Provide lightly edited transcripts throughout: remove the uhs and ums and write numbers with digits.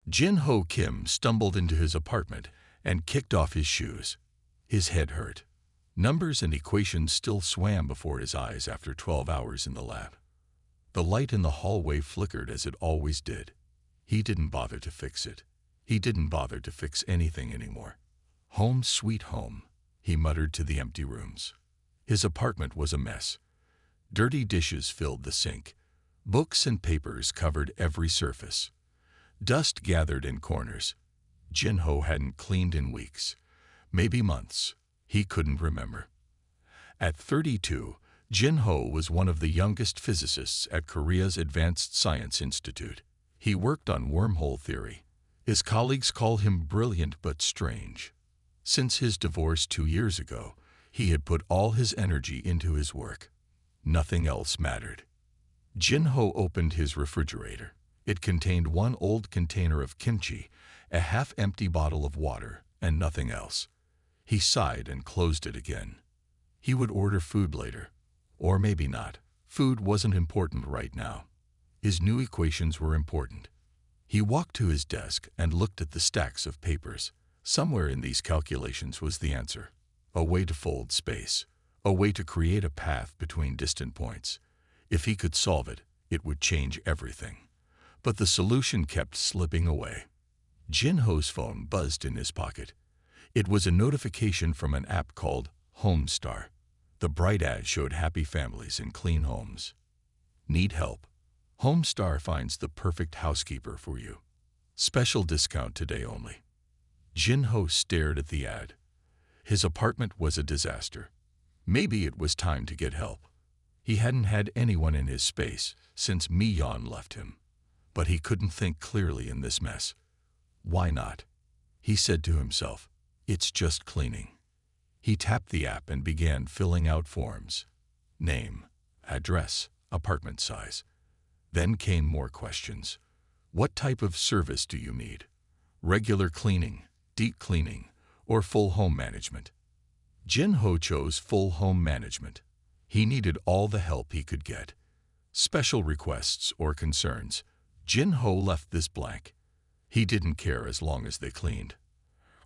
Jin-Ho Kim stumbled into his apartment and kicked off his shoes. His head hurt. Numbers and equations still swam before his eyes after 12 hours in the lab. The light in the hallway flickered as it always did. He didn't bother to fix it. He didn't bother to fix anything anymore. Home sweet home, he muttered to the empty rooms. His apartment was a mess. Dirty dishes filled the sink. Books and papers covered every surface. Dust gathered in corners. Jin-Ho hadn't cleaned in weeks, maybe months. He couldn't remember. At 32, Jin-Ho was one of the youngest physicists at Korea's Advanced Science Institute. He worked on wormhole theory. His colleagues called him brilliant but strange. Since his divorce 2 years ago, he had put all his energy into his work. Nothing else mattered. Jin-Ho opened his refrigerator. It contained one old container of kimchi, a half-empty bottle of water, and nothing else. He sighed and closed it again. He would order food later. Or maybe not. Food wasn't important right now. His new equations were important. He walked to his desk and looked at the stacks of papers. Somewhere in these calculations was the answer. A way to fold space. A way to create a path between distant points. If he could solve it, it would change everything. But the solution kept slipping away. Jin-Ho's phone buzzed in his pocket. It was a notification from an app called Homestar. The bright ad showed happy families and clean homes. Need help? Homestar finds the perfect housekeeper for you. Special discount today only. Jin-Ho stared at the ad. His apartment was a disaster. Maybe it was time to get help. He hadn't had anyone in his space since Mi-yeon left him. But he couldn't think clearly in this mess. Why not? He said to himself, it's just cleaning. He tapped the app and began filling out forms. Name, address, apartment size. Then came more questions. What type of service do you need? Regular cleaning, deep cleaning, or full home management? Jin-Ho chose full home management. He needed all the help he could get. Special requests or concerns. Jin-Ho left this blank. He didn't care as long as they cleaned.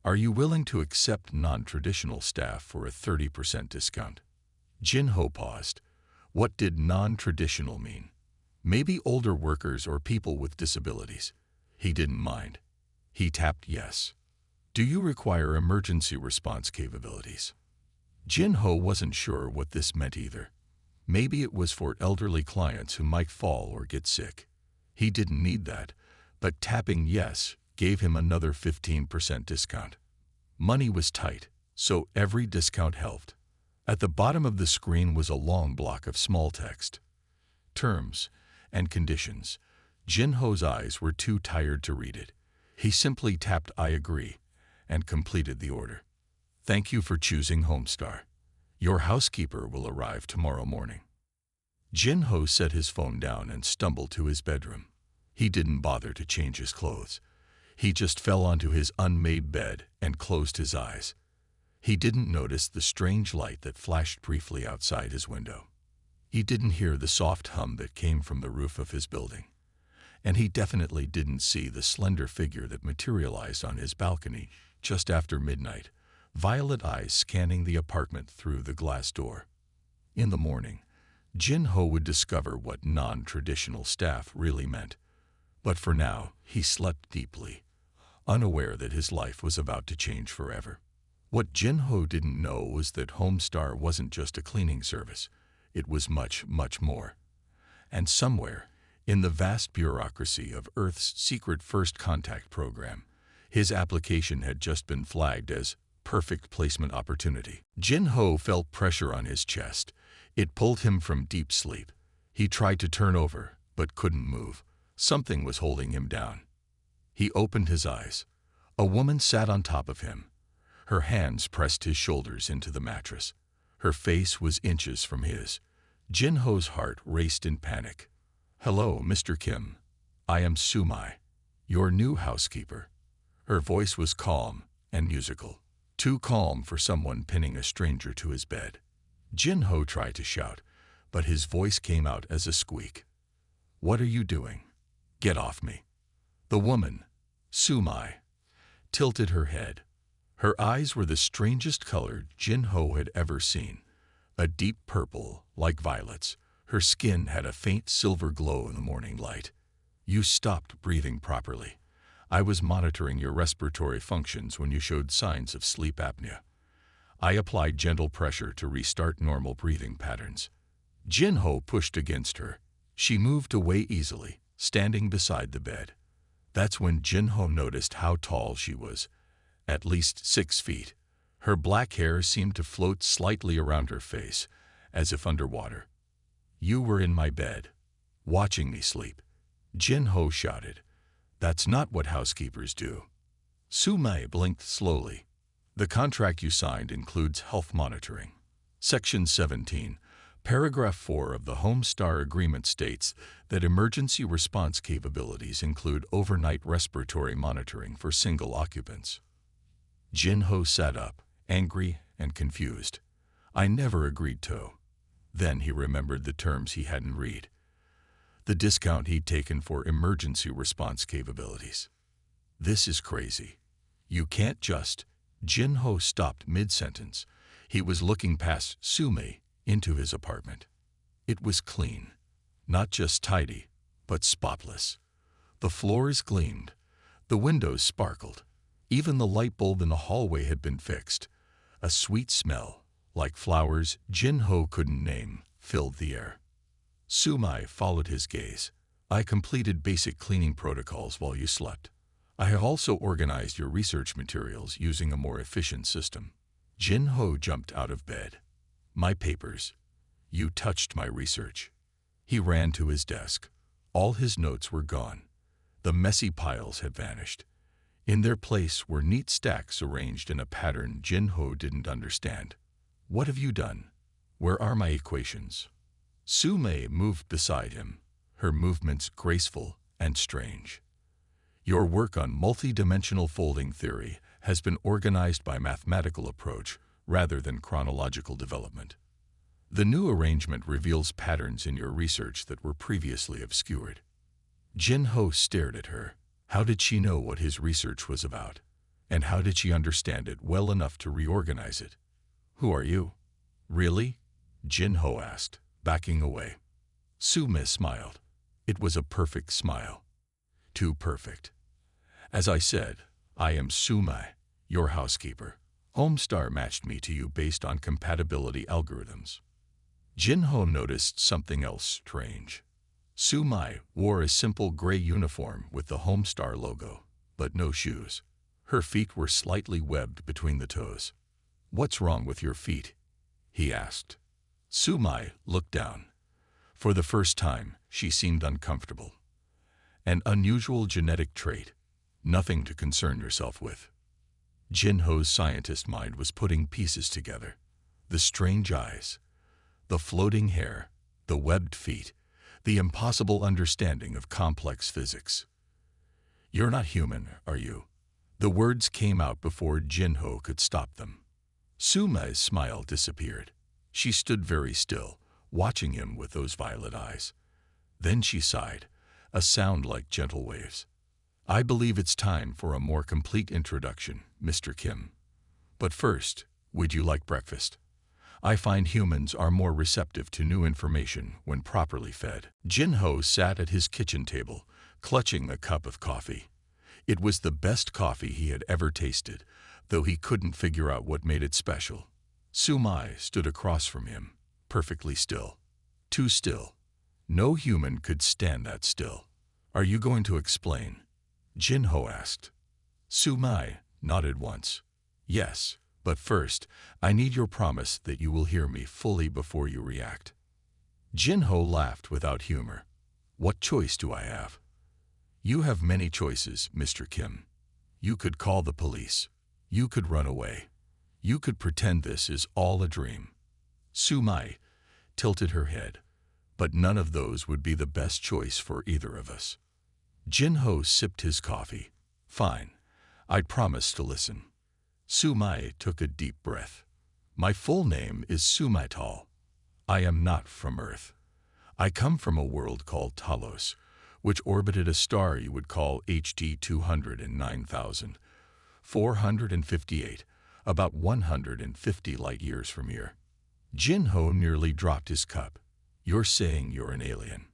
Are you willing to accept non-traditional staff for a 30% discount? Jin-Ho paused. What did non-traditional mean? Maybe older workers or people with disabilities. He didn't mind. He tapped yes. Do you require emergency response capabilities? Jin-Ho wasn't sure what this meant either. Maybe it was for elderly clients who might fall or get sick. He didn't need that, but tapping yes gave him another 15% discount. Money was tight, so every discount helped. At the bottom of the screen was a long block of small text. Terms and conditions. Jin-Ho's eyes were too tired to read it. He simply tapped I agree and completed the order. Thank you for choosing Homestar. Your housekeeper will arrive tomorrow morning. Jin-Ho set his phone down and stumbled to his bedroom. He didn't bother to change his clothes. He just fell onto his unmade bed and closed his eyes. He didn't notice the strange light that flashed briefly outside his window. He didn't hear the soft hum that came from the roof of his building. And he definitely didn't see the slender figure that materialized on his balcony just after midnight, violet eyes scanning the apartment through the glass door. In the morning, Jin-Ho would discover what non-traditional staff really meant. But for now, he slept deeply, unaware that his life was about to change forever. What Jin-Ho didn't know was that Homestar wasn't just a cleaning service. It was much, much more. And somewhere, in the vast bureaucracy of Earth's secret First Contact program, his application had just been flagged as perfect placement opportunity. Jin-Ho felt pressure on his chest. It pulled him from deep sleep. He tried to turn over, but couldn't move. Something was holding him down. He opened his eyes. A woman sat on top of him. Her hands pressed his shoulders into the mattress. Her face was inches from his. Jin-Ho's heart raced in panic. Hello, Mr. Kim. I am Sumai, your new housekeeper. Her voice was calm and musical. Too calm for someone pinning a stranger to his bed. Jin-Ho tried to shout, but his voice came out as a squeak. What are you doing? Get off me. The woman, Sumai tilted her head. Her eyes were the strangest color Jin-Ho had ever seen, a deep purple like violets. Her skin had a faint silver glow in the morning light. You stopped breathing properly. I was monitoring your respiratory functions when you showed signs of sleep apnea. I applied gentle pressure to restart normal breathing patterns. Jin-Ho pushed against her. She moved away easily, standing beside the bed. That's when Jin-Ho noticed how tall she was, at least 6 feet. Her black hair seemed to float slightly around her face, as if underwater. You were in my bed, watching me sleep. Jin-Ho shouted. That's not what housekeepers do. Sumai blinked slowly. The contract you signed includes health monitoring. Section 17, Paragraph 4 of the Homestar Agreement states that emergency response capabilities include overnight respiratory monitoring for single occupants. Jin-Ho sat up, angry and confused. I never agreed to. Then he remembered the terms he hadn't read. The discount he'd taken for emergency response capabilities. This is crazy. You can't just... Jin-Ho stopped mid-sentence. He was looking past Sumai into his apartment. It was clean. Not just tidy, but spotless. The floors gleamed. The windows sparkled. Even the light bulb in the hallway had been fixed. A sweet smell, like flowers Jin-Ho couldn't name, filled the air. Sumai followed his gaze. I completed basic cleaning protocols while you slept. I have also organized your research materials using a more efficient system. Jin-Ho jumped out of bed. My papers. You touched my research. He ran to his desk. All his notes were gone. The messy piles had vanished. In their place were neat stacks arranged in a pattern Jin-Ho didn't understand. What have you done? Where are my equations? Sumai moved beside him, her movements graceful and strange. Your work on multi-dimensional folding theory has been organized by mathematical approach rather than chronological development. The new arrangement reveals patterns in your research that were previously obscured. Jin-Ho stared at her. How did she know what his research was about? And how did she understand it well enough to reorganize it? Who are you? Really? Jin-Ho asked, backing away. Sumai smiled. It was a perfect smile. Too perfect. As I said, I am Sumai, your housekeeper. Homestar matched me to you based on compatibility algorithms. Jin-Ho noticed something else strange. Sumai wore a simple gray uniform with the Homestar logo, but no shoes. Her feet were slightly webbed between the toes. What's wrong with your feet? He asked. Sumai looked down. For the first time, she seemed uncomfortable. An unusual genetic trait, nothing to concern yourself with. Jin-Ho's scientist mind was putting pieces together. The strange eyes, the floating hair, the webbed feet, the impossible understanding of complex physics. You're not human, are you? The words came out before Jin-Ho could stop them. Sumai's smile disappeared. She stood very still, watching him with those violet eyes. Then she sighed, a sound like gentle waves. I believe it's time for a more complete introduction, Mr. Kim. But first, would you like breakfast? I find humans are more receptive to new information when properly fed. Jin-Ho sat at his kitchen table, clutching a cup of coffee. It was the best coffee he had ever tasted, though he couldn't figure out what made it special. Sumai stood across from him, perfectly still. Too still. No human could stand that still. Are you going to explain? Jin-Ho asked. Sumai nodded once. Yes, but first, I need your promise that you will hear me fully before you react. Jin-Ho laughed without humor. What choice do I have? You have many choices, Mr. Kim. You could call the police. You could run away. You could pretend this is all a dream. Sumai tilted her head, but none of those would be the best choice for either of us. Jin-Ho sipped his coffee. Fine. I'd promise to listen. Sumai took a deep breath. My full name is Sumaital. I am not from Earth. I come from a world called Talos, which orbited a star you would call HT 209,458, about 150 light-years from here. Jin-Ho nearly dropped his cup. You're saying you're an alien?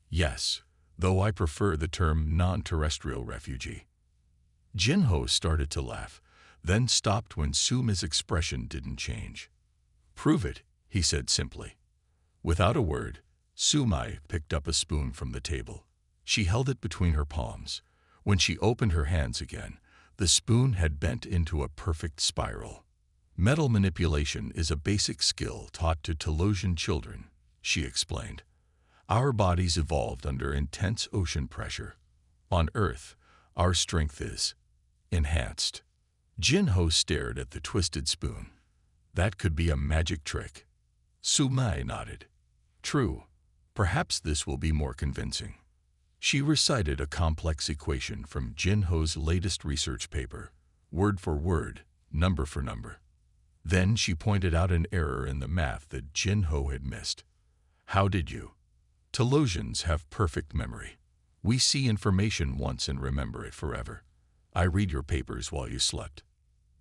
Yes, though I prefer the term non-terrestrial refugee. Jin-Ho started to laugh, then stopped when Suma's expression didn't change. Prove it, he said simply. Without a word, Sumai picked up a spoon from the table. She held it between her palms. When she opened her hands again, the spoon had bent into a perfect spiral. Metal manipulation is a basic skill taught to Telosian children, she explained. Our bodies evolved under intense ocean pressure. On Earth, our strength is enhanced. Jin-Ho stared at the twisted spoon. That could be a magic trick. Sumai nodded. True. Perhaps this will be more convincing. She recited a complex equation from Jin-Ho's latest research paper, word for word, number for number. Then she pointed out an error in the math that Jin-Ho had missed. How did you? Telosians have perfect memory. We see information once and remember it forever. I read your papers while you slept.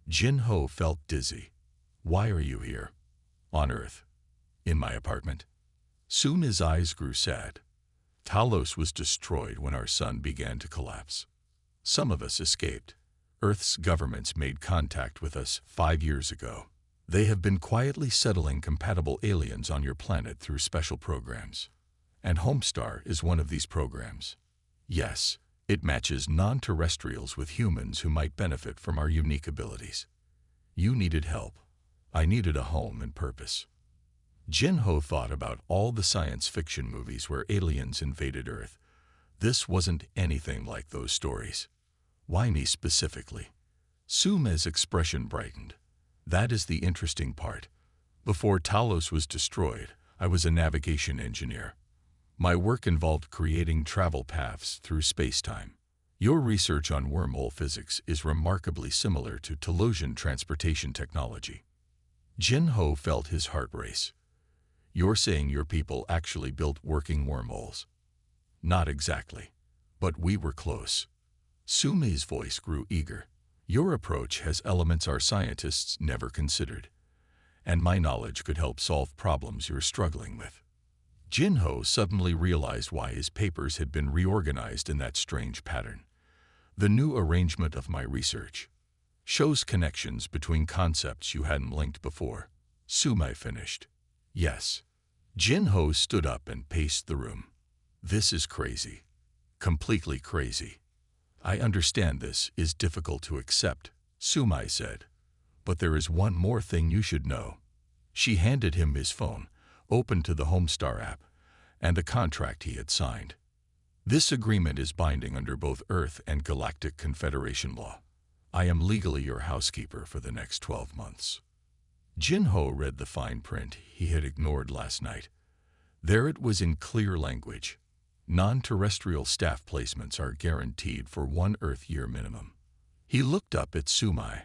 Jin-Ho felt dizzy. Why are you here? On Earth. In my apartment. Soon his eyes grew sad. Talos was destroyed when our sun began to collapse. Some of us escaped. Earth's governments made contact with us 5 years ago. They have been quietly settling compatible aliens on your planet through special programs. And Homestar is one of these programs. Yes, it matches non-terrestrials with humans who might benefit from our unique abilities. You needed help. I needed a home and purpose. Jin-Ho thought about all the science fiction movies where aliens invaded Earth. This wasn't anything like those stories. Why me specifically? Suma's expression brightened. That is the interesting part. Before Talos was destroyed, I was a navigation engineer. My work involved creating travel paths through space-time. Your research on wormhole physics is remarkably similar to Telosian transportation technology. Jin-Ho felt his heart race. You're saying your people actually built working wormholes? Not exactly, but we were close. Sumi's voice grew eager. Your approach has elements our scientists never considered, and my knowledge could help solve problems you're struggling with. Jin-Ho suddenly realized why his papers had been reorganized in that strange pattern. The new arrangement of my research shows connections between concepts you hadn't linked before. Sumai finished. Yes. Jin-Ho stood up and paced the room. This is crazy. Completely crazy. I understand this is difficult to accept, Sumai said. But there is one more thing you should know. She handed him his phone, open to the Homestar app, and the contract he had signed. This agreement is binding under both Earth and Galactic Confederation law. I am legally your housekeeper for the next 12 months. Jin-Ho read the fine print he had ignored last night. There it was in clear language. Non-terrestrial staff placements are guaranteed for 1 Earth year minimum. He looked up at Sumai,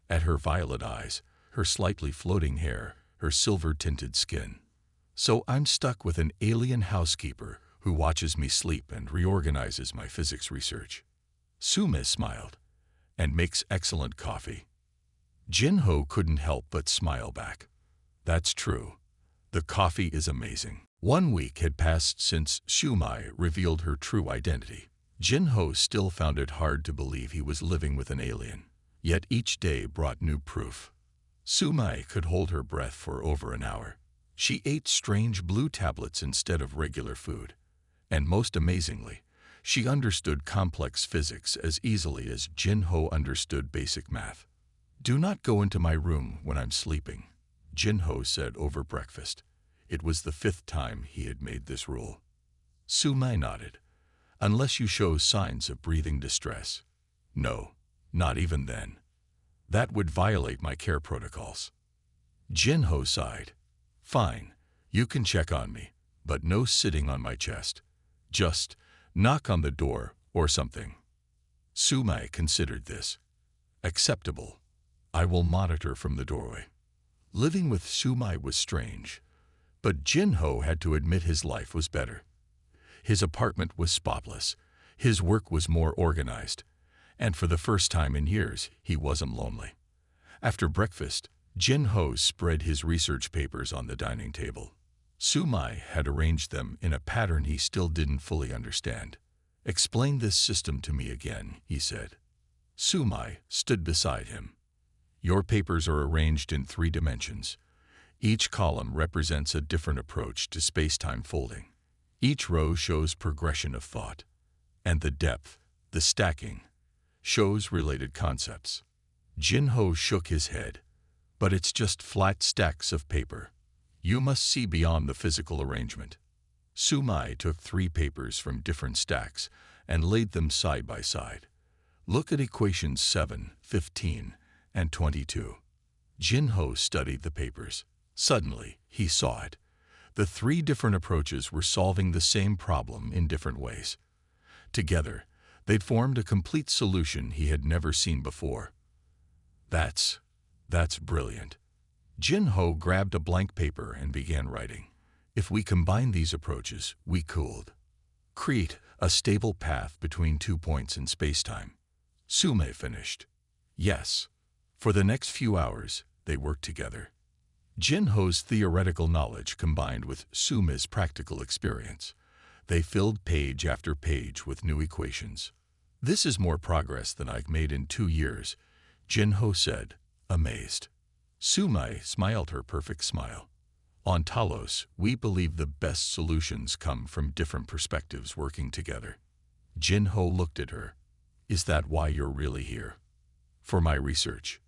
at her violet eyes, her slightly floating hair, her silver-tinted skin. So I'm stuck with an alien housekeeper who watches me sleep and reorganizes my physics research. Sumai smiled, and makes excellent coffee. Jin-Ho couldn't help but smile back. That's true. The coffee is amazing. 1 week had passed since Sumai revealed her true identity. Jin-Ho still found it hard to believe he was living with an alien. Yet each day brought new proof. Sumai could hold her breath for over an hour. She ate strange blue tablets instead of regular food. And most amazingly, she understood complex physics as easily as Jin-Ho understood basic math. Do not go into my room when I'm sleeping, Jin-Ho said over breakfast. It was the 5th time he had made this rule. Sumai nodded. Unless you show signs of breathing distress. No, not even then. That would violate my care protocols. Jin-Ho sighed. Fine, you can check on me, but no sitting on my chest. Just knock on the door or something. Sumai considered this. Acceptable. I will monitor from the doorway. Living with Sumai was strange, but Jin-Ho had to admit his life was better. His apartment was spotless. His work was more organized. And for the first time in years, he wasn't lonely. After breakfast, Jin-Ho spread his research papers on the dining table. Sumai had arranged them in a pattern he still didn't fully understand. "Explain this system to me again," he said. Sumai stood beside him. "Your papers are arranged in 3 dimensions. Each column represents a different approach to space-time folding. Each row shows progression of thought. And the depth, the stacking, shows related concepts." Jin-Ho shook his head. "But it's just flat stacks of paper. You must see beyond the physical arrangement." Sumai took 3 papers from different stacks and laid them side by side. "Look at equations 7, 15, and 22. Jin-Ho studied the papers. Suddenly, he saw it. The 3 different approaches were solving the same problem in different ways. Together, they'd formed a complete solution he had never seen before. That's brilliant." Jin-Ho grabbed a blank paper and began writing. "If we combine these approaches, we could create a stable path between 2 points in space-time." Sumai finished. Yes. For the next few hours, they worked together. Jin-Ho's theoretical knowledge combined with Sumai's practical experience. They filled page after page with new equations. "This is more progress than I've made in 2 years," Jin-Ho said, amazed. Sumai smiled her perfect smile. "On Talos, we believe the best solutions come from different perspectives working together." Jin-Ho looked at her. "Is that why you're really here?" "For my research."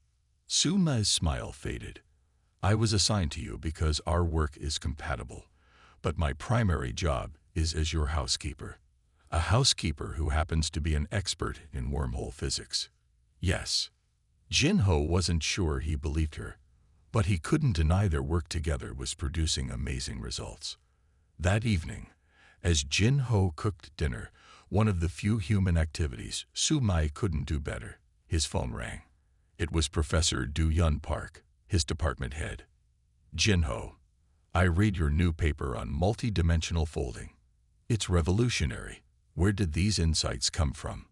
Sumai's smile faded. "I was assigned to you because our work is compatible, but my primary job is as your housekeeper. A housekeeper who happens to be an expert in wormhole physics." "Yes." Jin-Ho wasn't sure he believed her, but he couldn't deny their work together was producing amazing results. That evening, as Jin-Ho cooked dinner, one of the few human activities Sumai couldn't do better, his phone rang. It was Professor Du-Yun Park, his department head. "Jin-Ho, I read your new paper on multi-dimensional folding. It's revolutionary. Where did these insights come from?"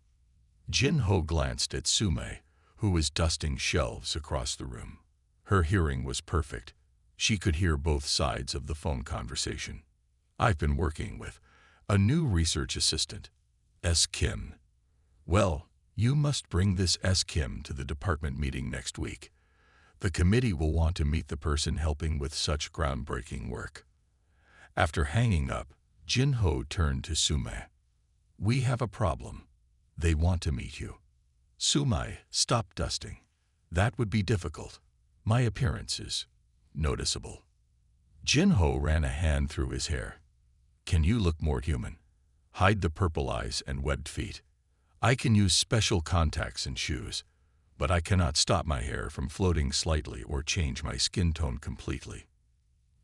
Jin-Ho glanced at Sumai, who was dusting shelves across the room. Her hearing was perfect. She could hear both sides of the phone conversation. "I've been working with a new research assistant, S. Kim. Well, you must bring this S. Kim to the department meeting next week. The committee will want to meet the person helping with such groundbreaking work." After hanging up, Jin-Ho turned to Sumai. "We have a problem. They want to meet you." Sumai stopped dusting. "That would be difficult. My appearance is noticeable." Jin-Ho ran a hand through his hair. "Can you look more human? Hide the purple eyes and webbed feet. I can use special contacts and shoes, but I cannot stop my hair from floating slightly or change my skin tone completely."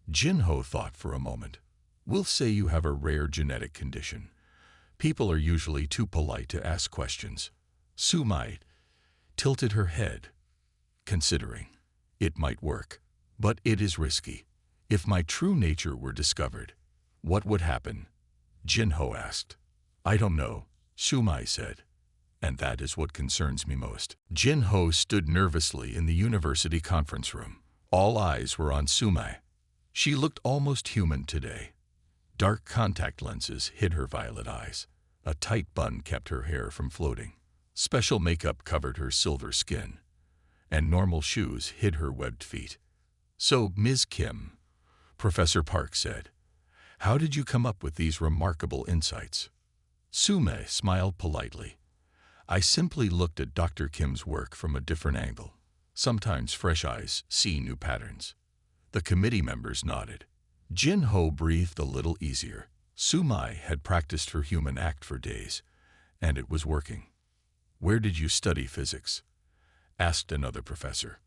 Jin-Ho thought for a moment. "We'll say you have a rare genetic condition. People are usually too polite to ask questions." Sumai tilted her head, considering. "It might work, but it is risky. If my true nature were discovered, what would happen?" Jin-Ho asked. "I don't know," Sumai said. "And that is what concerns me most." Jin-Ho stood nervously in the university conference room. All eyes were on Sumai. She looked almost human today. Dark contact lenses hid her violet eyes. A tight bun kept her hair from floating. Special makeup covered her silver skin, and normal shoes hid her webbed feet. "So, Ms. Kim," Professor Park said, "how did you come up with these remarkable insights?" Sumai smiled politely. "I simply looked at Dr. Kim's work from a different angle. Sometimes fresh eyes see new patterns." The committee members nodded. Jin-Ho breathed a little easier. Sumai had practiced her human act for days, and it was working. "Where did you study physics?" asked another professor.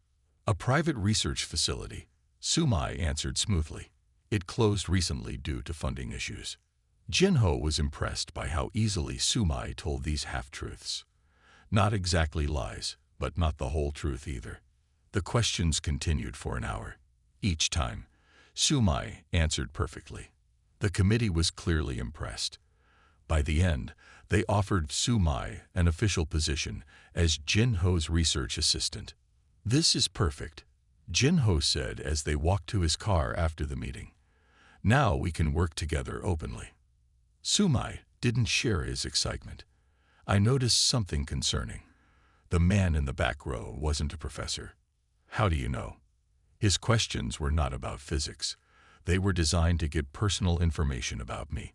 "A private research facility," Sumai answered smoothly. "It closed recently due to funding issues." Jin-Ho was impressed by how easily Sumai told these half-truths. Not exactly lies, but not the whole truth either. The questions continued for an hour. Each time, Sumai answered perfectly. The committee was clearly impressed. By the end, they offered Su Mai an official position as Jin Ho's research assistant. "This is perfect," Jin Ho said as they walked to his car after the meeting. "Now we can work together openly." Su Mai didn't share his excitement. "I noticed something concerning. The man in the back row wasn't a professor." "How do you know?" His questions were not about physics. They were designed to get personal information about me.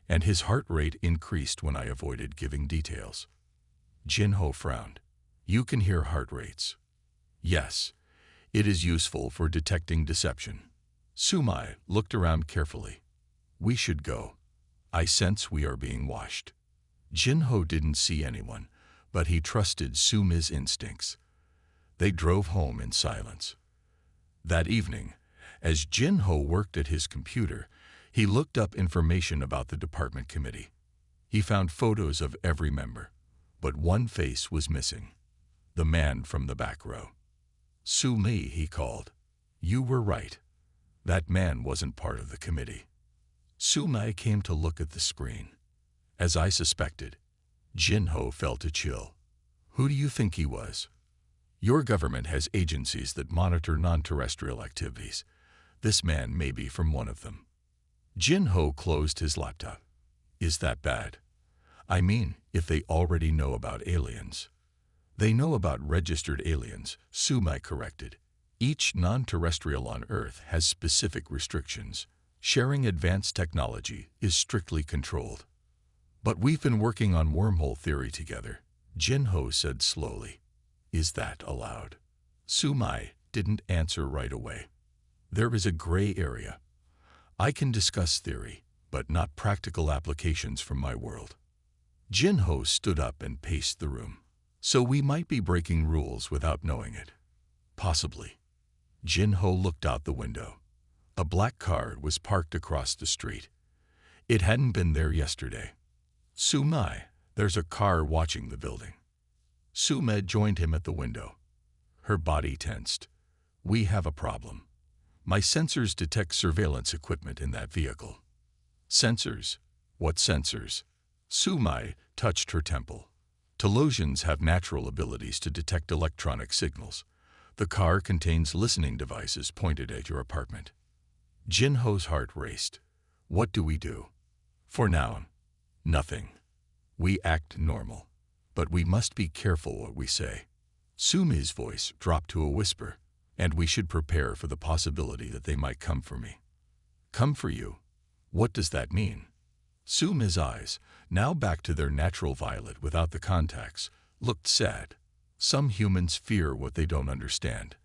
And his heart rate increased when I avoided giving details. Jin Ho frowned. "You can hear heart rates." "Yes, it is useful for detecting deception." Su Mai looked around carefully. "We should go. I sense we are being watched." Jin Ho didn't see anyone, but he trusted Su Mai's instincts. They drove home in silence. That evening, as Jin Ho worked at his computer, he looked up information about the department committee. He found photos of every member, but one face was missing. The man from the back row. "Su Mi," he called. "You were right. That man wasn't part of the committee." Su Mai came to look at the screen. As I suspected, Jin Ho felt a chill. "Who do you think he was?" "Your government has agencies that monitor non-terrestrial activities. This man may be from one of them." Jin Ho closed his laptop. "Is that bad?" "I mean, if they already know about aliens." "They know about registered aliens," Su Mai corrected. "Each non-terrestrial on Earth has specific restrictions. Sharing advanced technology is strictly controlled." "But we've been working on wormhole theory together," Jin Ho said slowly. "Is that allowed?" Su Mai didn't answer right away. "There is a gray area. I can discuss theory, but not practical applications from my world." Jin Ho stood up and paced the room. "So we might be breaking rules without knowing it." "Possibly." Jin Ho looked out the window. A black car was parked across the street. It hadn't been there yesterday. "Su Mai, there's a car watching the building." Su Mai joined him at the window. Her body tensed. "We have a problem. My sensors detect surveillance equipment in that vehicle." "Sensors? What sensors?" Su Mai touched her temple. "Telosians have natural abilities to detect electronic signals. The car contains listening devices pointed at your apartment." Jin Ho's heart raced. "What do we do?" "For now, nothing. We act normal. But we must be careful what we say." Su Mi's voice dropped to a whisper. "And we should prepare for the possibility that they might come for me." "Come for you? What does that mean?" Su Mi's eyes, now back to their natural violet without the contacts, looked sad. "Some humans fear what they don't understand,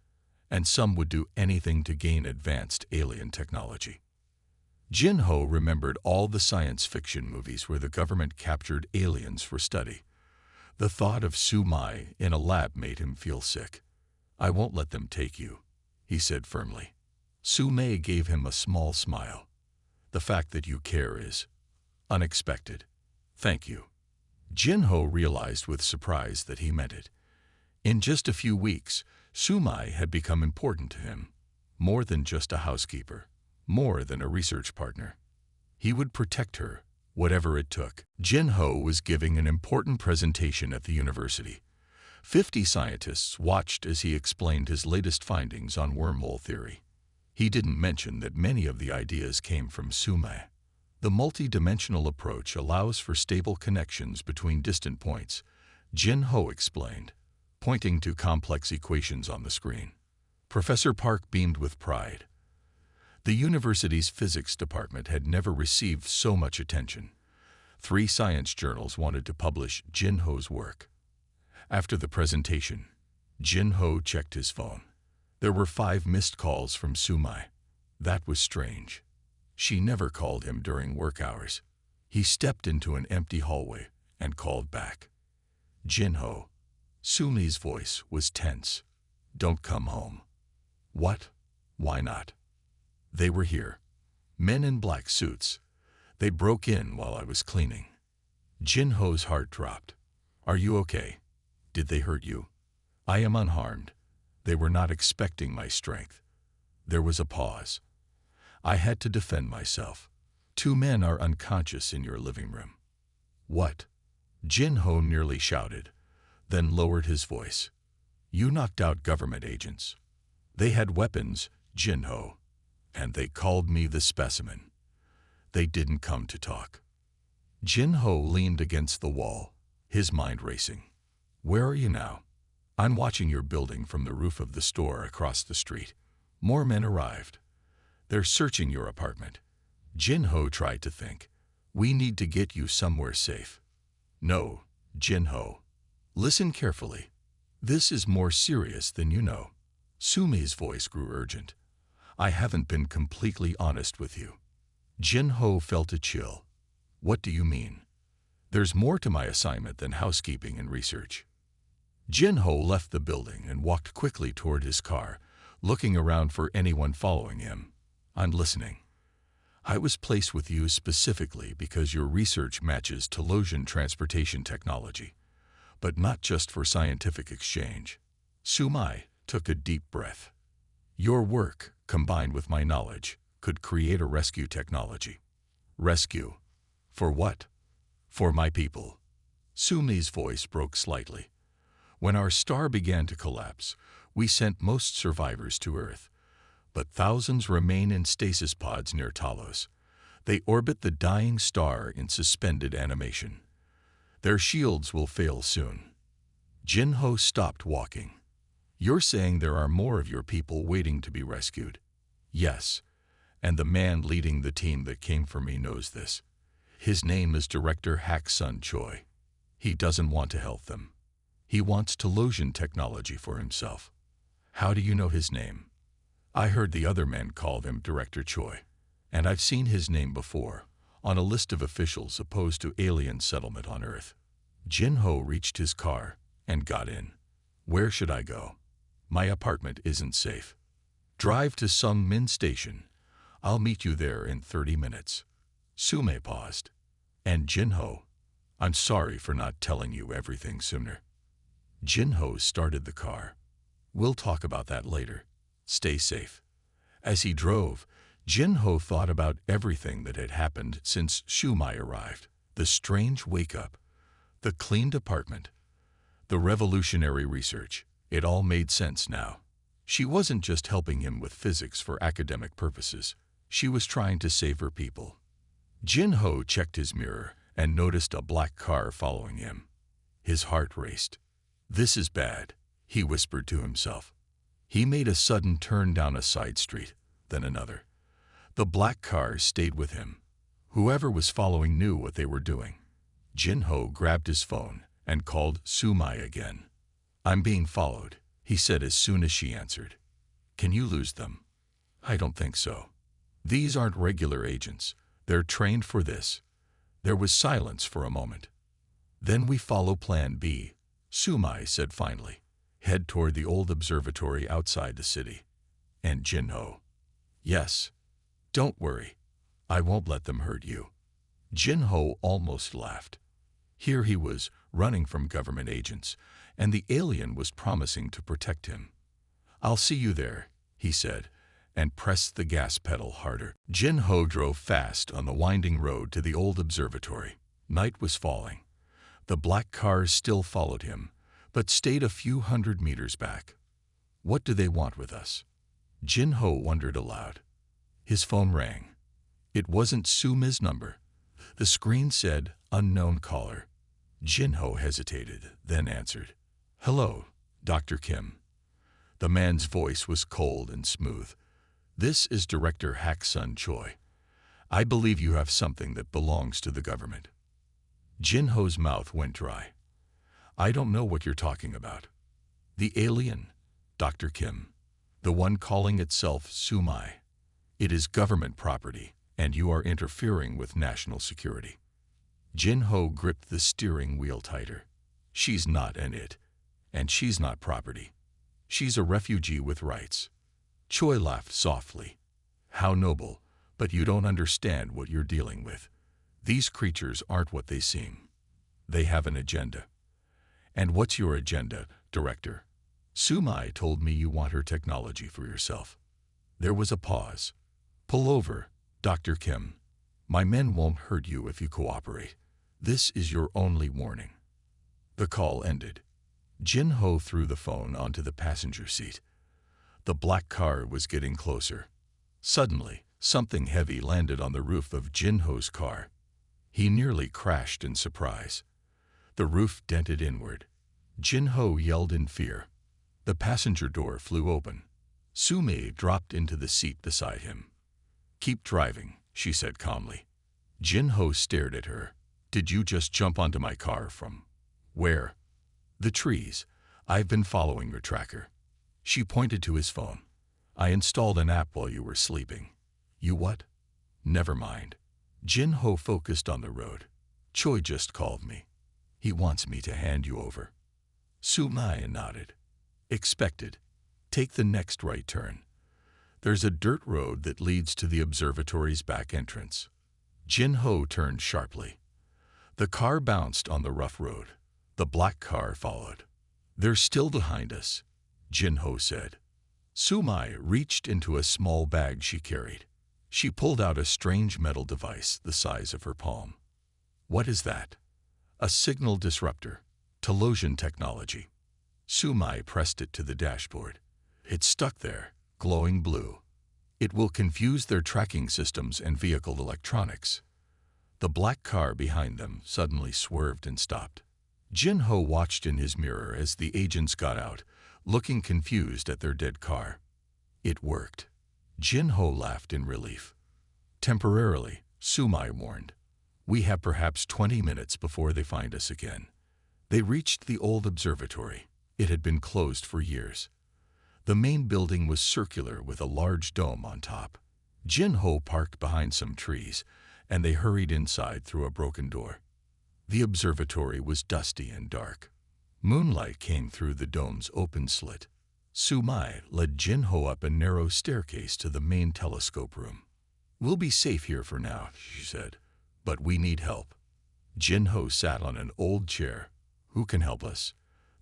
and some would do anything to gain advanced alien technology." Jin Ho remembered all the science fiction movies where the government captured aliens for study. The thought of Su Mai in a lab made him feel sick. "I won't let them take you," he said firmly. Su Mai gave him a small smile. "The fact that you care is unexpected. Thank you." Jin Ho realized with surprise that he meant it. In just a few weeks, Su Mai had become important to him. More than just a housekeeper. More than a research partner. He would protect her, whatever it took. Jin Ho was giving an important presentation at the university. 50 scientists watched as he explained his latest findings on wormhole theory. He didn't mention that many of the ideas came from Su Mai. The multi-dimensional approach allows for stable connections between distant points, Jin Ho explained, pointing to complex equations on the screen. Professor Park beamed with pride. The university's physics department had never received so much attention. 3 science journals wanted to publish Jin Ho's work. After the presentation, Jin Ho checked his phone. There were 5 missed calls from Su Mai. That was strange. She never called him during work hours. He stepped into an empty hallway and called back. "Jin Ho." Su Mi's voice was tense. "Don't come home." "What? Why not?" "They were here. Men in black suits. They broke in while I was cleaning." Jin Ho's heart dropped. "Are you okay? Did they hurt you?" "I am unharmed. They were not expecting my strength." There was a pause. "I had to defend myself. 2 men are unconscious in your living room." What? Jin-Ho nearly shouted, then lowered his voice. You knocked out government agents. They had weapons, Jin-Ho, and they called me the specimen. They didn't come to talk. Jin-Ho leaned against the wall, his mind racing. Where are you now? I'm watching your building from the roof of the store across the street. More men arrived. They're searching your apartment. Jin-Ho tried to think. We need to get you somewhere safe. No, Jin-Ho. Listen carefully. This is more serious than you know. Sumi's voice grew urgent. I haven't been completely honest with you. Jin-Ho felt a chill. What do you mean? There's more to my assignment than housekeeping and research. Jin-Ho left the building and walked quickly toward his car, looking around for anyone following him. I'm listening. I was placed with you specifically because your research matches Telosian transportation technology, but not just for scientific exchange. Sumi took a deep breath. Your work, combined with my knowledge, could create a rescue technology. Rescue? For what? For my people. Sumi's voice broke slightly. When our star began to collapse, we sent most survivors to Earth, but thousands remain in stasis pods near Talos. They orbit the dying star in suspended animation. Their shields will fail soon. Jin-Ho stopped walking. You're saying there are more of your people waiting to be rescued? Yes, and the man leading the team that came for me knows this. His name is Director Hak-Sun Choi. He doesn't want to help them. He wants Telosian technology for himself. How do you know his name? I heard the other men call him Director Choi, and I've seen his name before, on a list of officials opposed to alien settlement on Earth. Jin-Ho reached his car and got in. Where should I go? My apartment isn't safe. Drive to Sungmin Station. I'll meet you there in 30 minutes. Sumi paused. And Jin-Ho, I'm sorry for not telling you everything sooner. Jin-Ho started the car. We'll talk about that later. Stay safe. As he drove, Jin-Ho thought about everything that had happened since Sumi arrived. The strange wake-up, the cleaned apartment, the revolutionary research. It all made sense now. She wasn't just helping him with physics for academic purposes. She was trying to save her people. Jin-Ho checked his mirror and noticed a black car following him. His heart raced. This is bad, he whispered to himself. He made a sudden turn down a side street, then another. The black car stayed with him. Whoever was following knew what they were doing. Jin-Ho grabbed his phone and called Sumi again. I'm being followed, he said as soon as she answered. Can you lose them? I don't think so. These aren't regular agents. They're trained for this. There was silence for a moment. Then we follow Plan B, Sumi said finally. Head toward the old observatory outside the city. And Jin-Ho. Yes. Don't worry. I won't let them hurt you. Jin-Ho almost laughed. Here he was, running from government agents, and the alien was promising to protect him. I'll see you there, he said, and pressed the gas pedal harder. Jin-Ho drove fast on the winding road to the old observatory. Night was falling. The black cars still followed him, but stayed a few hundred meters back. What do they want with us? Jin-Ho wondered aloud. His phone rang. It wasn't Sumi's number. The screen said, unknown caller. Jin-Ho hesitated, then answered. Hello, Dr. Kim. The man's voice was cold and smooth. This is Director Hak-Sun Choi. I believe you have something that belongs to the government. Jin-Ho's mouth went dry. I don't know what you're talking about. The alien, Dr. Kim. The one calling itself Sumi. It is government property, and you are interfering with national security. Jin-Ho gripped the steering wheel tighter. She's not an it, and she's not property. She's a refugee with rights. Choi laughed softly. How noble, but you don't understand what you're dealing with. These creatures aren't what they seem. They have an agenda. And what's your agenda, Director? Sumi told me you want her technology for yourself. There was a pause. Pull over, Dr. Kim. My men won't hurt you if you cooperate. This is your only warning." The call ended. Jin-Ho threw the phone onto the passenger seat. The black car was getting closer. Suddenly, something heavy landed on the roof of Jin-Ho's car. He nearly crashed in surprise. The roof dented inward. Jin-Ho yelled in fear. The passenger door flew open. Sumei dropped into the seat beside him. "Keep driving," she said calmly. Jin-Ho stared at her. "Did you just jump onto my car from where?" "The trees. I've been following your tracker." She pointed to his phone. "I installed an app while you were sleeping." "You what?" "Never mind." Jin-Ho focused on the road. "Choi just called me. He wants me to hand you over." Sumei nodded. "Expected. Take the next right turn. There's a dirt road that leads to the observatory's back entrance." Jin-Ho turned sharply. The car bounced on the rough road. The black car followed. "They're still behind us," Jin-Ho said. Sumei reached into a small bag she carried. She pulled out a strange metal device the size of her palm. "What is that?" "A signal disruptor. Telosian technology." Sumei pressed it to the dashboard. It's stuck there, glowing blue. "It will confuse their tracking systems and vehicle electronics." The black car behind them suddenly swerved and stopped. Jin-Ho watched in his mirror as the agents got out, looking confused at their dead car. It worked. Jin-Ho laughed in relief. "Temporarily," Sumei warned. "We have perhaps 20 minutes before they find us again." They reached the old observatory. It had been closed for years. The main building was circular with a large dome on top. Jin-Ho parked behind some trees, and they hurried inside through a broken door. The observatory was dusty and dark. Moonlight came through the dome's open slit. Sumei led Jin-Ho up a narrow staircase to the main telescope room. "We'll be safe here for now," she said, "but we need help." Jin-Ho sat on an old chair. "Who can help us?"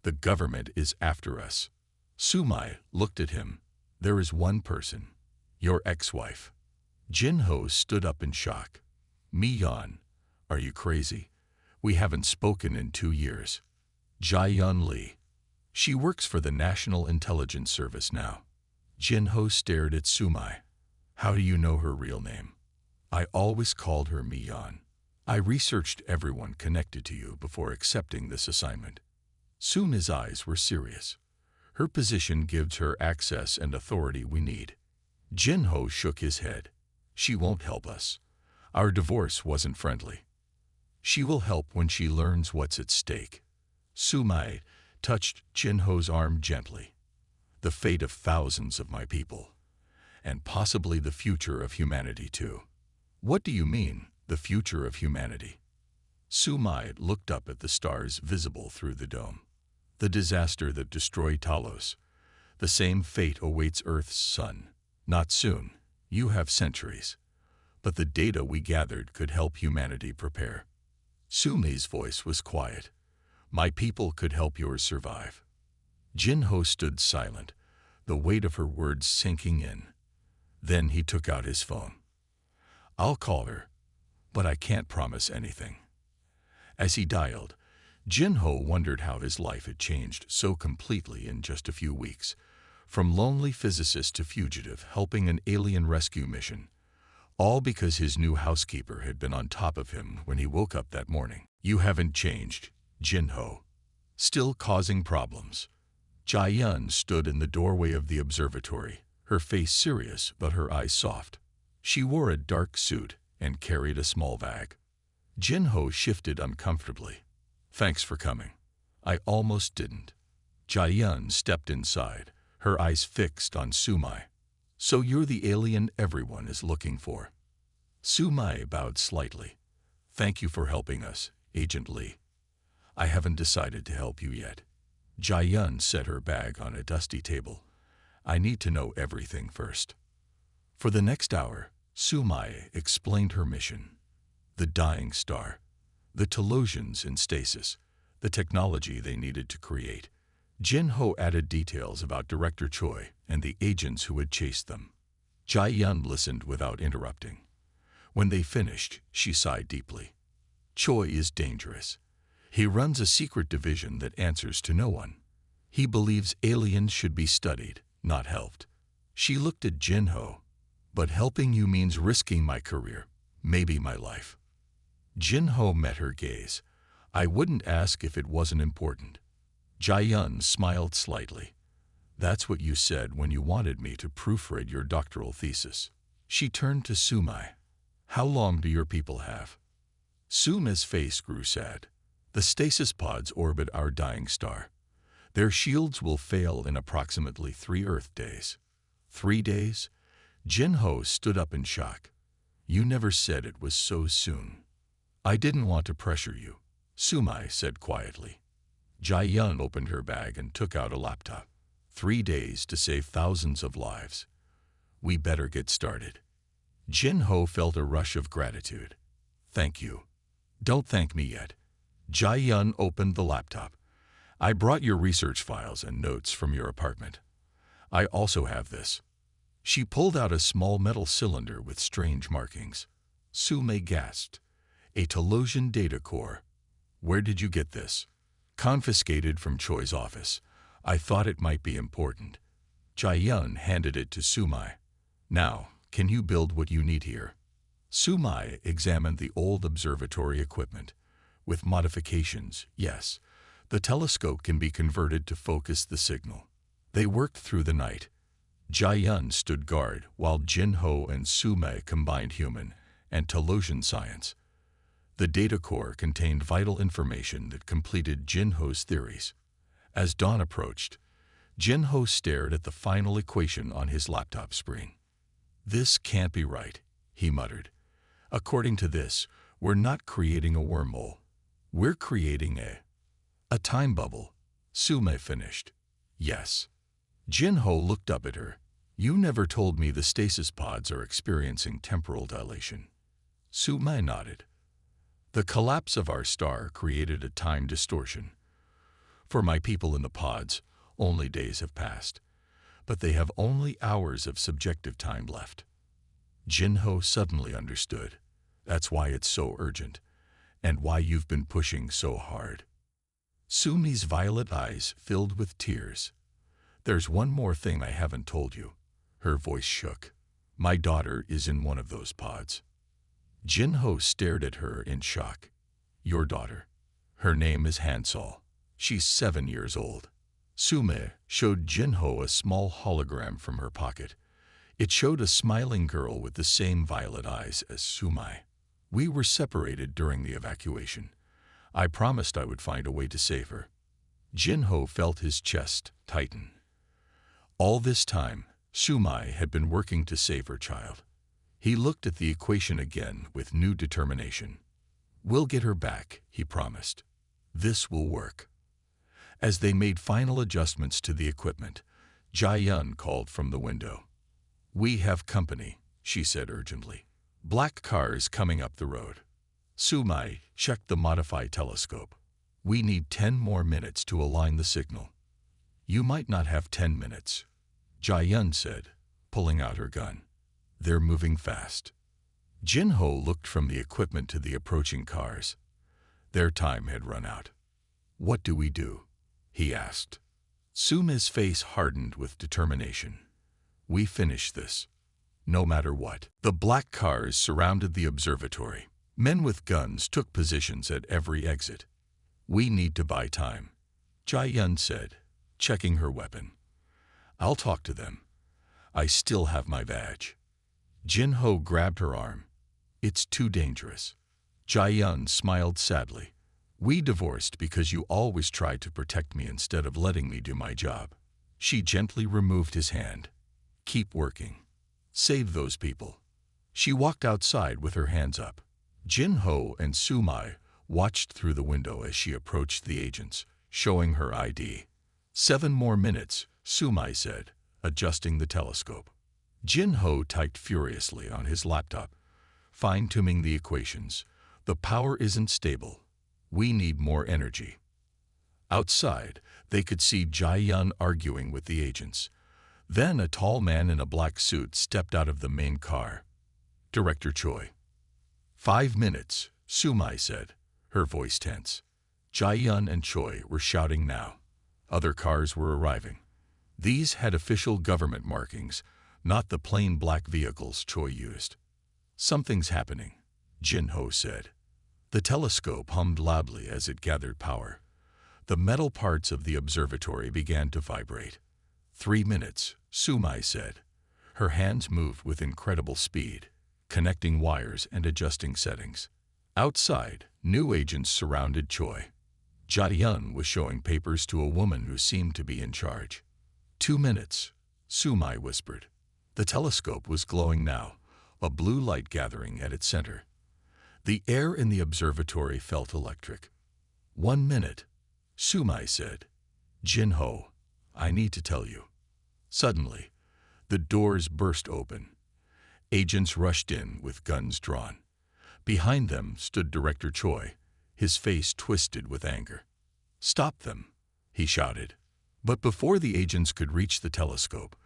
"The government is after us." Sumei looked at him. "There is one person. Your ex-wife." Jin-Ho stood up in shock. "Mi-yeon, are you crazy? We haven't spoken in 2 years." "Jae-yeon Lee. She works for the National Intelligence Service now." Jin-Ho stared at Sumei. "How do you know her real name?" "I always called her Mi-yeon. I researched everyone connected to you before accepting this assignment." Sumei's eyes were serious. "Her position gives her access and authority we need." Jin-Ho shook his head. "She won't help us. Our divorce wasn't friendly." "She will help when she learns what's at stake." Sumei touched Jin-Ho's arm gently. "The fate of thousands of my people, and possibly the future of humanity too." "What do you mean, the future of humanity?" Sumei looked up at the stars visible through the dome. "The disaster that destroyed Talos. The same fate awaits Earth's sun. Not soon. You have centuries. But the data we gathered could help humanity prepare." Sumei's voice was quiet. "My people could help yours survive." Jin-Ho stood silent, the weight of her words sinking in. Then he took out his phone. "I'll call her, but I can't promise anything." As he dialed, Jin-Ho wondered how his life had changed so completely in just a few weeks. From lonely physicist to fugitive helping an alien rescue mission. All because his new housekeeper had been on top of him when he woke up that morning. "You haven't changed, Jin-Ho. Still causing problems." Jae-yeon stood in the doorway of the observatory, her face serious but her eyes soft. She wore a dark suit and carried a small bag. Jin-Ho shifted uncomfortably. "Thanks for coming. I almost didn't." Jae-yeon stepped inside, her eyes fixed on Sumei. "So you're the alien everyone is looking for." Sumei bowed slightly. "Thank you for helping us, Agent Lee. I haven't decided to help you yet." Jae-yeon set her bag on a dusty table. "I need to know everything first." For the next hour, Sumei explained her mission. The dying star, the Telosians in stasis, the technology they needed to create. Jin-Ho added details about Director Choi and the agents who had chased them. Jae-yeon listened without interrupting. When they finished, she sighed deeply. Choi is dangerous. He runs a secret division that answers to no one. He believes aliens should be studied, not helped. She looked at Jin-ho. But helping you means risking my career, maybe my life. Jin-ho met her gaze. I wouldn't ask if it wasn't important. Jae-yun smiled slightly. That's what you said when you wanted me to proofread your doctoral thesis. She turned to Sumai. How long do your people have? Sumai's face grew sad. The stasis pods orbit our dying star. Their shields will fail in approximately 3 Earth days. 3 days? Jin-ho stood up in shock. You never said it was so soon. I didn't want to pressure you, Sumai said quietly. Jae-yun opened her bag and took out a laptop. 3 days to save thousands of lives. We better get started. Jin-ho felt a rush of gratitude. Thank you. Don't thank me yet. Jae-yun opened the laptop. I brought your research files and notes from your apartment. I also have this. She pulled out a small metal cylinder with strange markings. Sumai gasped. A Telosian data core. Where did you get this? Confiscated from Choi's office. I thought it might be important. Jae-yun handed it to Sumai. Now, can you build what you need here? Sumai examined the old observatory equipment. With modifications, yes. The telescope can be converted to focus the signal. They worked through the night. Jae-yun stood guard while Jin-ho and Sumai combined human and Telosian science. The data core contained vital information that completed Jin-ho's theories. As dawn approached, Jin-ho stared at the final equation on his laptop screen. This can't be right, he muttered. According to this, we're not creating a wormhole. We're creating a time bubble. Sumai finished. Yes. Jin-ho looked up at her. You never told me the stasis pods are experiencing temporal dilation. Sumai nodded. The collapse of our star created a time distortion. For my people in the pods, only days have passed, but they have only hours of subjective time left. Jin-ho suddenly understood. That's why it's so urgent, and why you've been pushing so hard. Sumai's violet eyes filled with tears. There's one more thing I haven't told you. Her voice shook. My daughter is in one of those pods. Jin-ho stared at her in shock. Your daughter. Her name is Hansol. She's 7 years old. Sumai showed Jin-ho a small hologram from her pocket. It showed a smiling girl with the same violet eyes as Sumai. We were separated during the evacuation. I promised I would find a way to save her. Jin-ho felt his chest tighten. All this time, Sumai had been working to save her child. He looked at the equation again with new determination. We'll get her back, he promised. This will work. As they made final adjustments to the equipment, Jae-yun called from the window. We have company, she said urgently. Black cars coming up the road. Sumai checked the modified telescope. We need 10 more minutes to align the signal. You might not have 10 minutes, Jae-yun said, pulling out her gun. They're moving fast. Jin-ho looked from the equipment to the approaching cars. Their time had run out. What do we do? He asked. Sumai's face hardened with determination. We finish this. No matter what. The black cars surrounded the observatory. Men with guns took positions at every exit. We need to buy time, Jae-yun said, checking her weapon. I'll talk to them. I still have my badge. Jin-ho grabbed her arm. It's too dangerous. Jae-yun smiled sadly. We divorced because you always tried to protect me instead of letting me do my job. She gently removed his hand. Keep working. Save those people. She walked outside with her hands up. Jin-ho and Sumai watched through the window as she approached the agents, showing her ID. 7 more minutes, Sumai said, adjusting the telescope. Jin-ho typed furiously on his laptop, fine-tuning the equations. The power isn't stable. We need more energy. Outside, they could see Jae-yun arguing with the agents. Then a tall man in a black suit stepped out of the main car. Director Choi. 5 minutes, Sumai said. her voice tense. Jae-yun and Choi were shouting now. Other cars were arriving. These had official government markings, not the plain black vehicles Choi used. "Something's happening," Jin-ho said. The telescope hummed loudly as it gathered power. The metal parts of the observatory began to vibrate. 3 minutes, Sumai said. Her hands moved with incredible speed, connecting wires and adjusting settings. Outside, new agents surrounded Choi. Jae-yun was showing papers to a woman who seemed to be in charge. 2 minutes, Sumai whispered. The telescope was glowing now, a blue light gathering at its center. The air in the observatory felt electric. 1 minute, Sumai said. Jin-ho, I need to tell you. Suddenly, the doors burst open. Agents rushed in with guns drawn. Behind them stood Director Choi, his face twisted with anger. "Stop them," he shouted. But before the agents could reach the telescope,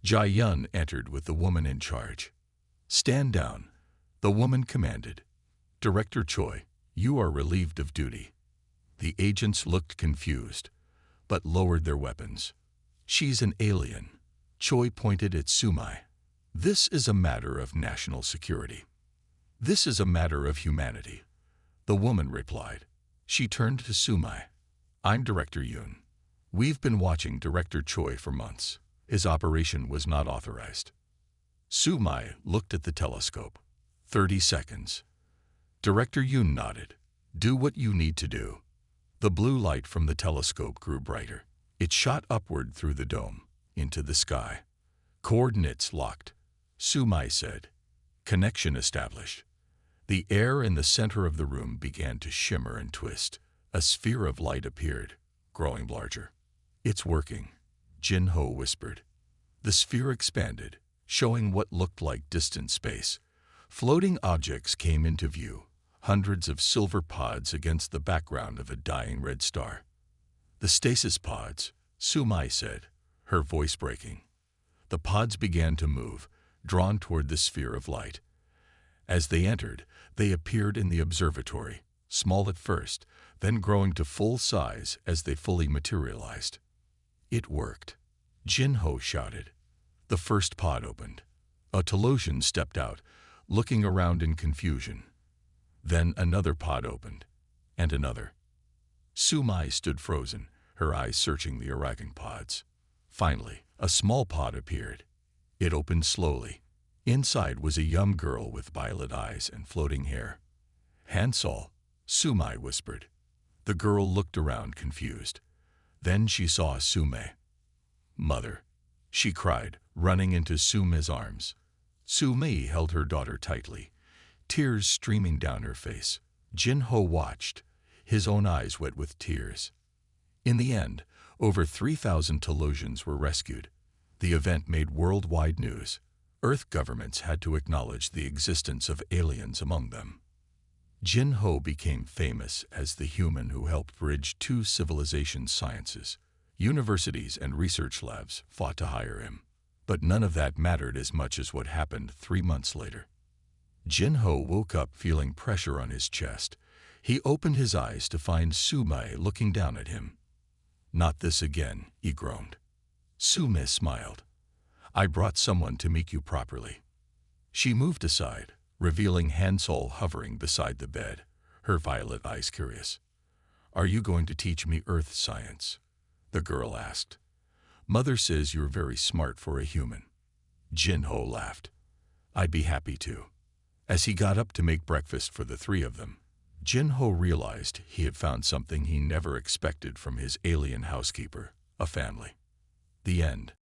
Jae-yun entered with the woman in charge. "Stand down," the woman commanded. "Director Choi, you are relieved of duty." The agents looked confused, but lowered their weapons. "She's an alien," Choi pointed at Sumai. "This is a matter of national security. This is a matter of humanity," the woman replied. She turned to Sumai. "I'm Director Yoon. We've been watching Director Choi for months. His operation was not authorized." Sumai looked at the telescope. 30 seconds. Director Yoon nodded. "Do what you need to do." The blue light from the telescope grew brighter. It shot upward through the dome, into the sky. "Coordinates locked," Sumai said. "Connection established." The air in the center of the room began to shimmer and twist. A sphere of light appeared, growing larger. "It's working," Jin-ho whispered. The sphere expanded, showing what looked like distant space. Floating objects came into view, hundreds of silver pods against the background of a dying red star. "The stasis pods," Sumai said, her voice breaking. The pods began to move, drawn toward the sphere of light. As they entered, they appeared in the observatory, small at first, then growing to full size as they fully materialized. "It worked," Jin-ho shouted. The first pod opened. A Telosian stepped out, looking around in confusion. Then another pod opened, and another. Sumai stood frozen, her eyes searching the arriving pods. Finally, a small pod appeared. It opened slowly. Inside was a young girl with violet eyes and floating hair. "Hansol," Sumai whispered. The girl looked around confused. Then she saw Sumai. "Mother," she cried, running into Sumai's arms. Sumai held her daughter tightly, tears streaming down her face. Jin-ho watched, his own eyes wet with tears. In the end, over 3,000 Telosians were rescued. The event made worldwide news. Earth governments had to acknowledge the existence of aliens among them. Jin-ho became famous as the human who helped bridge two civilization sciences. Universities and research labs fought to hire him. But none of that mattered as much as what happened 3 months later. Jin-ho woke up feeling pressure on his chest. He opened his eyes to find Sumai looking down at him. "Not this again," he groaned. Sumai smiled. "I brought someone to meet you properly." She moved aside, revealing Hansol hovering beside the bed, her violet eyes curious. "Are you going to teach me earth science?" the girl asked. "Mother says you're very smart for a human." Jin-ho laughed. "I'd be happy to." As he got up to make breakfast for the three of them, Jin-ho realized he had found something he never expected from his alien housekeeper, a family. The end.